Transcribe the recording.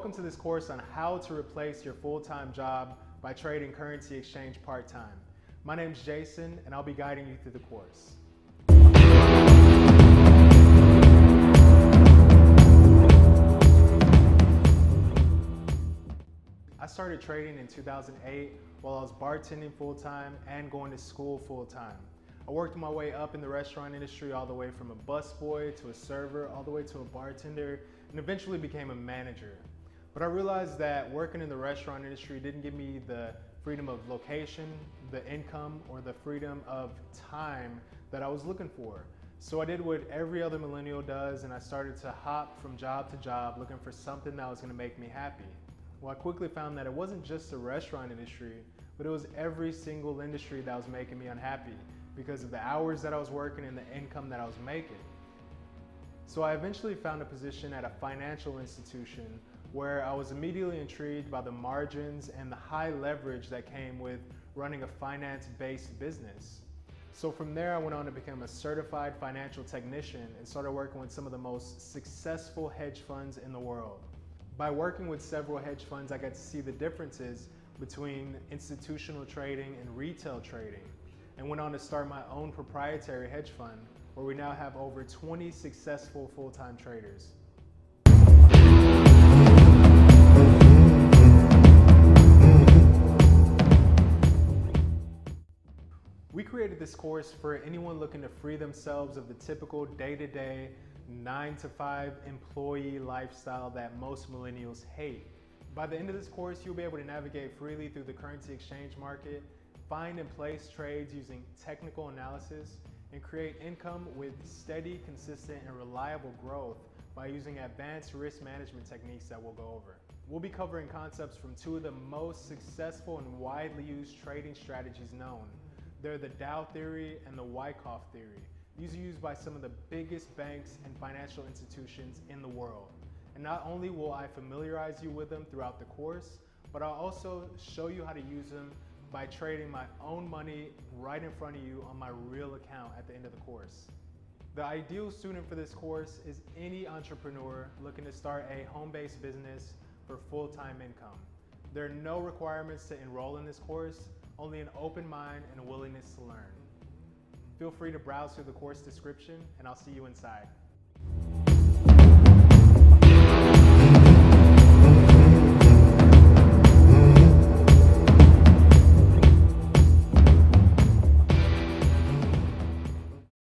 Welcome to this course on how to replace your full-time job by trading currency exchange part-time. My name is Jason, and I'll be guiding you through the course. I started trading in 2008 while I was bartending full-time and going to school full-time. I worked my way up in the restaurant industry all the way from a busboy to a server, all the way to a bartender, and eventually became a manager. But I realized that working in the restaurant industry didn't give me the freedom of location, the income, or the freedom of time that I was looking for. So I did what every other millennial does, and I started to hop from job to job looking for something that was going to make me happy. Well, I quickly found that it wasn't just the restaurant industry, but it was every single industry that was making me unhappy because of the hours that I was working and the income that I was making. So I eventually found a position at a financial institution where I was immediately intrigued by the margins and the high leverage that came with running a finance-based business. So from there, I went on to become a certified financial technician and started working with some of the most successful hedge funds in the world. By working with several hedge funds, I got to see the differences between institutional trading and retail trading, and went on to start my own proprietary hedge fund, where we now have over 20 successful full-time traders. We created this course for anyone looking to free themselves of the typical day-to-day 9-to-5 employee lifestyle that most millennials hate. By the end of this course, you'll be able to navigate freely through the currency exchange market, find and place trades using technical analysis, and create income with steady, consistent, and reliable growth by using advanced risk management techniques that we'll go over. We'll be covering concepts from two of the most successful and widely used trading strategies known. They're the Dow theory and the wayKnow theory. These are used by some of the biggest banks and financial institutions in the world. And not only will I familiarize you with them throughout the course, but I'll also show you how to use them by trading my own money right in front of you on my real account at the end of the course. The ideal student for this course is any entrepreneur looking to start a home-based business for full-time income. There are no requirements to enroll in this course, only an open mind and a willingness to learn. Feel free to browse through the course description, and I'll see you inside.